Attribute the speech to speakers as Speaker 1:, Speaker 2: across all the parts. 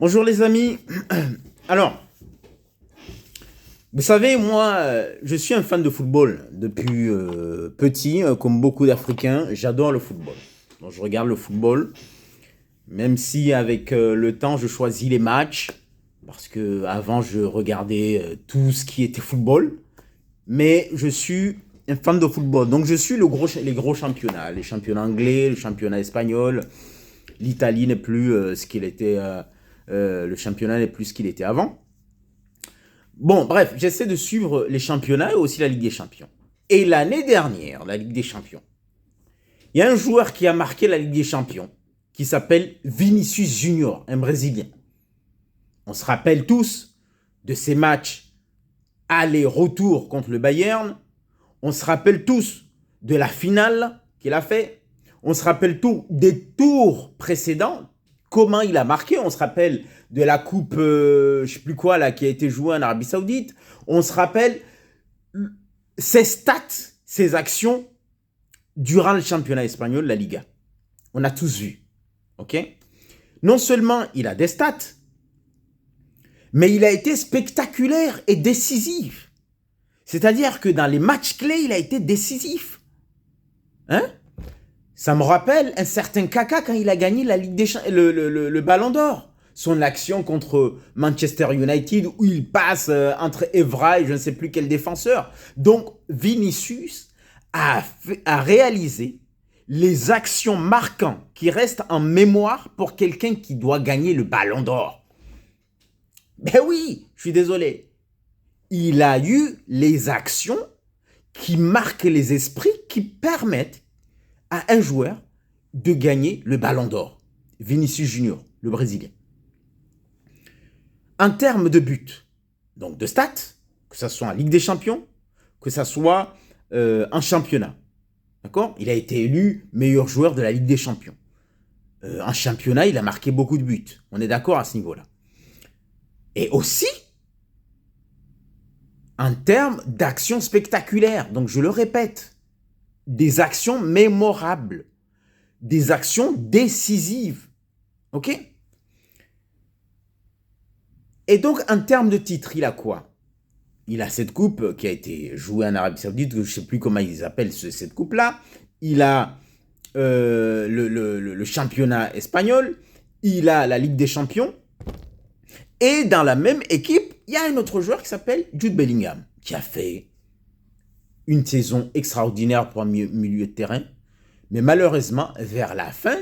Speaker 1: Bonjour les amis. Alors, vous savez, moi, je suis un fan de football depuis petit, comme beaucoup d'Africains. J'adore le football. Donc, je regarde le football, même si avec le temps, je choisis les matchs, parce que avant, je regardais tout ce qui était football. Mais je suis un fan de football. Donc, je suis les gros championnats, les championnats anglais, le championnat espagnol. L'Italie n'est plus ce qu'il était. Le championnat n'est plus ce qu'il était avant. Bon, bref, j'essaie de suivre les championnats et aussi la Ligue des Champions. Et l'année dernière, la Ligue des Champions, il y a un joueur qui a marqué la Ligue des Champions qui s'appelle Vinicius Junior, un Brésilien. On se rappelle tous de ces matchs aller-retour contre le Bayern. On se rappelle tous de la finale qu'il a fait. On se rappelle tous des tours précédents, comment il a marqué. On se rappelle de la coupe, je sais plus quoi, là, qui a été jouée en Arabie Saoudite. On se rappelle ses stats, ses actions durant le championnat espagnol, la Liga. On a tous vu. OK? Non seulement il a des stats, mais il a été spectaculaire et décisif. C'est-à-dire que dans les matchs clés, il a été décisif. Hein? Ça me rappelle un certain Kaka quand il a gagné la Ligue des le Ballon d'Or. Son action contre Manchester United où il passe entre Evra et je ne sais plus quel défenseur. Donc Vinicius a réalisé les actions marquantes qui restent en mémoire pour quelqu'un qui doit gagner le Ballon d'Or. Ben oui, je suis désolé. Il a eu les actions qui marquent les esprits, qui permettent à un joueur de gagner le Ballon d'Or. Vinicius Junior, le Brésilien. En termes de buts, donc de stats, que ce soit en Ligue des Champions, que ce soit en championnat. D'accord? Il a été élu meilleur joueur de la Ligue des Champions. En championnat, il a marqué beaucoup de buts. On est d'accord à ce niveau-là. Et aussi, en termes d'actions spectaculaires. Donc, je le répète, des actions mémorables, des actions décisives. OK? Et donc, en termes de titres, il a quoi? Il a cette coupe qui a été jouée en Arabie Saoudite, je ne sais plus comment ils appellent cette coupe-là. Il a le championnat espagnol. Il a la Ligue des Champions. Et dans la même équipe, il y a un autre joueur qui s'appelle Jude Bellingham, qui a fait une saison extraordinaire pour un milieu de terrain. Mais malheureusement, vers la fin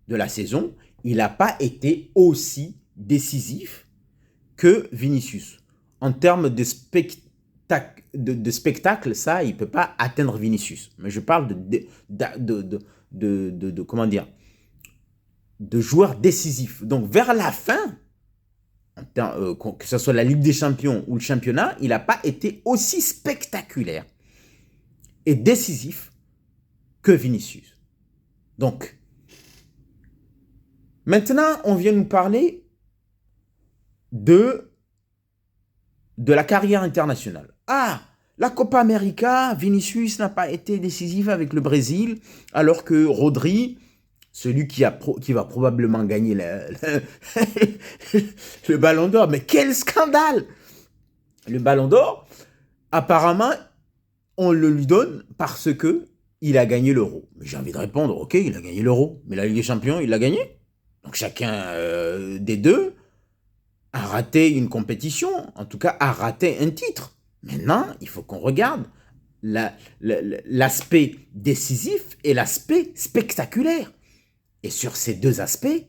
Speaker 1: de la saison, il n'a pas été aussi décisif que Vinicius. En termes de spectacle, ça, il ne peut pas atteindre Vinicius. Mais je parle comment dire, de joueurs décisifs. Donc, vers la fin, que ce soit la Ligue des Champions ou le championnat, il n'a pas été aussi spectaculaire et décisif que Vinicius. Donc, maintenant, on vient nous parler de la carrière internationale. Ah, la Copa América, Vinicius n'a pas été décisif avec le Brésil, alors que Rodri, celui qui va probablement gagner le Ballon d'Or, mais quel scandale! Le Ballon d'Or, apparemment, on le lui donne parce que il a gagné l'Euro. Mais j'ai envie de répondre, ok, il a gagné l'Euro, mais la Ligue des Champions, il l'a gagné. Donc chacun des deux a raté une compétition, en tout cas a raté un titre. Maintenant, il faut qu'on regarde l'aspect décisif et l'aspect spectaculaire. Et sur ces deux aspects,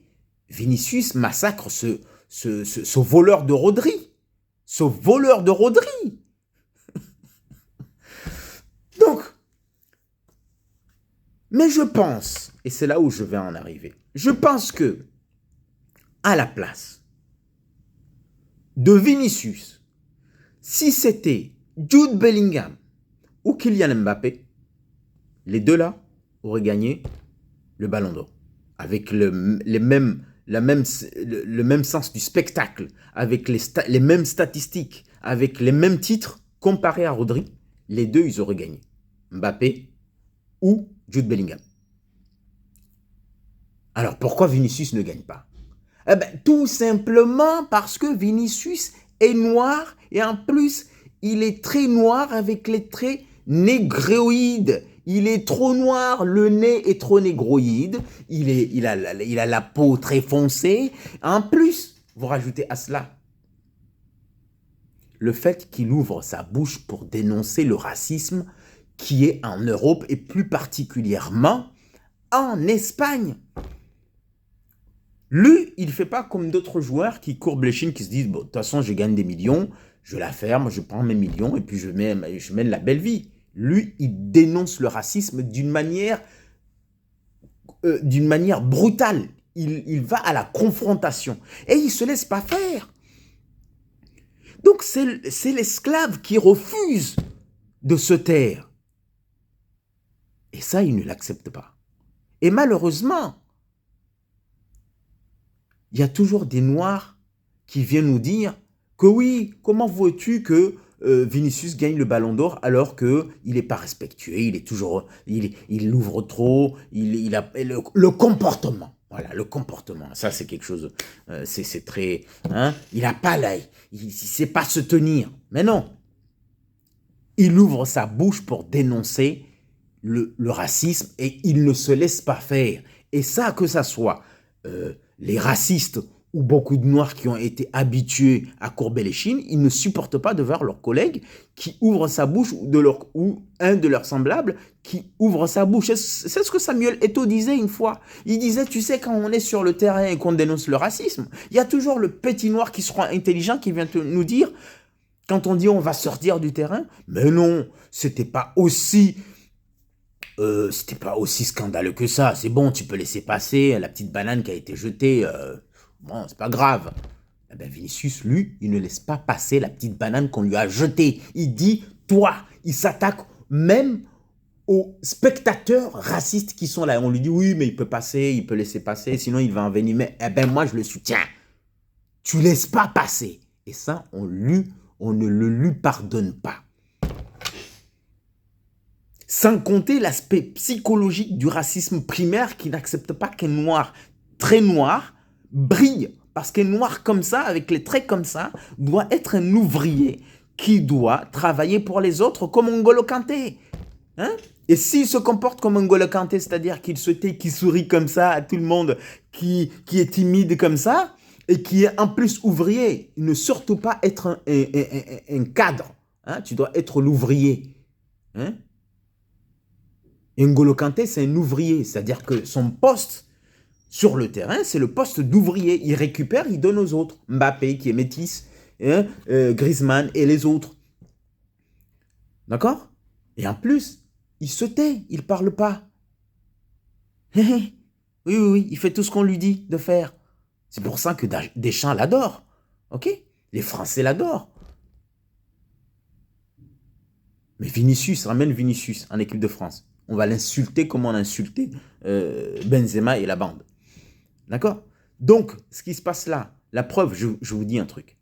Speaker 1: Vinicius massacre ce voleur de Rodri. Ce voleur de Rodri. Donc, mais je pense, et c'est là où je vais en arriver, je pense que, à la place de Vinicius, si c'était Jude Bellingham ou Kylian Mbappé, les deux là auraient gagné le Ballon d'Or. Avec le même sens du spectacle, avec les mêmes statistiques, avec les mêmes titres, comparés à Rodri, les deux, ils auraient gagné. Mbappé ou Jude Bellingham. Alors, pourquoi Vinicius ne gagne pas? Eh ben, tout simplement parce que Vinicius est noir et en plus, il est très noir avec les traits négroïdes. Il est trop noir, le nez est trop négroïde, il a la peau très foncée. En plus, vous rajoutez à cela le fait qu'il ouvre sa bouche pour dénoncer le racisme qui est en Europe et plus particulièrement en Espagne. Lui, il ne fait pas comme d'autres joueurs qui courbent l'échine, qui se disent, bon, de toute façon, je gagne des millions, je la ferme, je prends mes millions et puis je mène la belle vie. Lui, il dénonce le racisme d'une manière brutale. Il va à la confrontation et il ne se laisse pas faire. Donc, c'est l'esclave qui refuse de se taire. Et ça, il ne l'accepte pas. Et malheureusement, il y a toujours des Noirs qui viennent nous dire que oui, comment veux-tu que Vinicius gagne le Ballon d'Or alors qu'il n'est pas respectueux, il est toujours, il ouvre trop, il a le comportement. Voilà, le comportement, ça c'est quelque chose, c'est très, hein, il n'a pas l'œil, il ne sait pas se tenir. Mais non, il ouvre sa bouche pour dénoncer le racisme et il ne se laisse pas faire. Et ça, que ça soit les racistes ou beaucoup de Noirs qui ont été habitués à courber l'échine, ils ne supportent pas de voir leurs collègues qui ouvrent sa bouche ou un de leurs semblables qui ouvre sa bouche. C'est ce que Samuel Eto'o disait une fois. Il disait, tu sais, quand on est sur le terrain et qu'on dénonce le racisme, il y a toujours le petit Noir qui sera intelligent qui vient nous dire, quand on dit on va sortir du terrain, mais non, c'était pas aussi scandaleux que ça. C'est bon, tu peux laisser passer la petite banane qui a été jetée. Bon, c'est pas grave. Eh ben Vinicius, lui, il ne laisse pas passer la petite banane qu'on lui a jetée. Il dit, toi, il s'attaque même aux spectateurs racistes qui sont là. On lui dit, oui, mais il peut passer, il peut laisser passer, sinon il va envenimer. Eh ben moi, je le soutiens. Tu laisses pas passer. Et ça, on ne le lui pardonne pas. Sans compter l'aspect psychologique du racisme primaire qui n'accepte pas qu'un Noir très noir brille. Parce qu'un Noir comme ça, avec les traits comme ça, doit être un ouvrier qui doit travailler pour les autres comme N'Golo Kanté. Hein? Et s'il se comporte comme N'Golo Kanté, c'est-à-dire qu'il se tait, qu'il sourit comme ça à tout le monde, qui est timide comme ça, et qui est en plus ouvrier, il ne surtout pas être un cadre. Hein? Tu dois être l'ouvrier. Hein? N'Golo Kanté, c'est un ouvrier, c'est-à-dire que son poste sur le terrain, c'est le poste d'ouvrier. Il récupère, il donne aux autres. Mbappé, qui est métis, hein, Griezmann et les autres. D'accord? Et en plus, il se tait, il ne parle pas. Oui, il fait tout ce qu'on lui dit de faire. C'est pour ça que Deschamps l'adore. Ok? Les Français l'adorent. Mais Vinicius, ramène Vinicius en équipe de France. On va l'insulter comme on a insulté Benzema et la bande. D'accord? Donc, ce qui se passe là, la preuve, je vous dis un truc.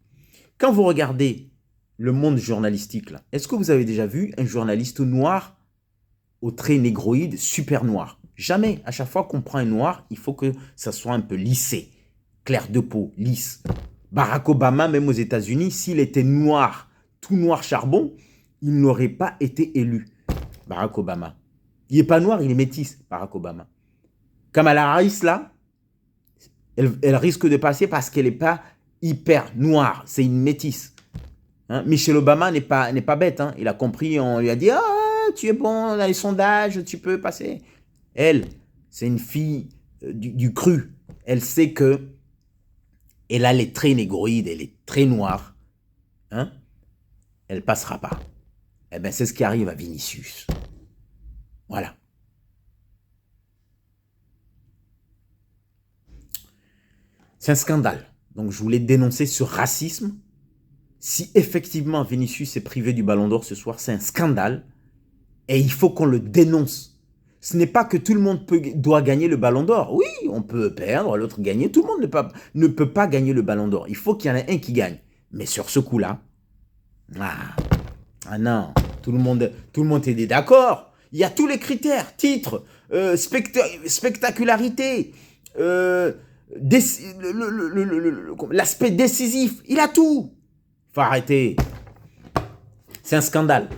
Speaker 1: Quand vous regardez le monde journalistique, là, est-ce que vous avez déjà vu un journaliste noir aux traits négroïdes super noir? Jamais. À chaque fois qu'on prend un noir, il faut que ça soit un peu lissé, clair de peau, lisse. Barack Obama, même aux États-Unis, s'il était noir, tout noir charbon, il n'aurait pas été élu. Barack Obama. Il n'est pas noir, il est métis, Barack Obama. Kamala Harris, là, elle risque de passer parce qu'elle n'est pas hyper noire. C'est une métisse. Hein? Michelle Obama n'est pas bête. Hein? Il a compris, on lui a dit « Ah, tu es bon dans les sondages, tu peux passer. » Elle, c'est une fille du cru. Elle sait que elle a les traits négroïdes, elle est très noire. Hein? Elle ne passera pas. Eh bien, c'est ce qui arrive à Vinicius. Voilà. C'est un scandale. Donc, je voulais dénoncer ce racisme. Si effectivement Vinicius est privé du Ballon d'Or ce soir, c'est un scandale. Et il faut qu'on le dénonce. Ce n'est pas que tout le monde doit gagner le Ballon d'Or. Oui, on peut perdre, l'autre gagner. Tout le monde ne peut pas gagner le Ballon d'Or. Il faut qu'il y en ait un qui gagne. Mais sur ce coup-là, non, tout le monde est d'accord. Il y a tous les critères, titre, spectacularité, l'aspect décisif. Il a tout. Faut arrêter. C'est un scandale.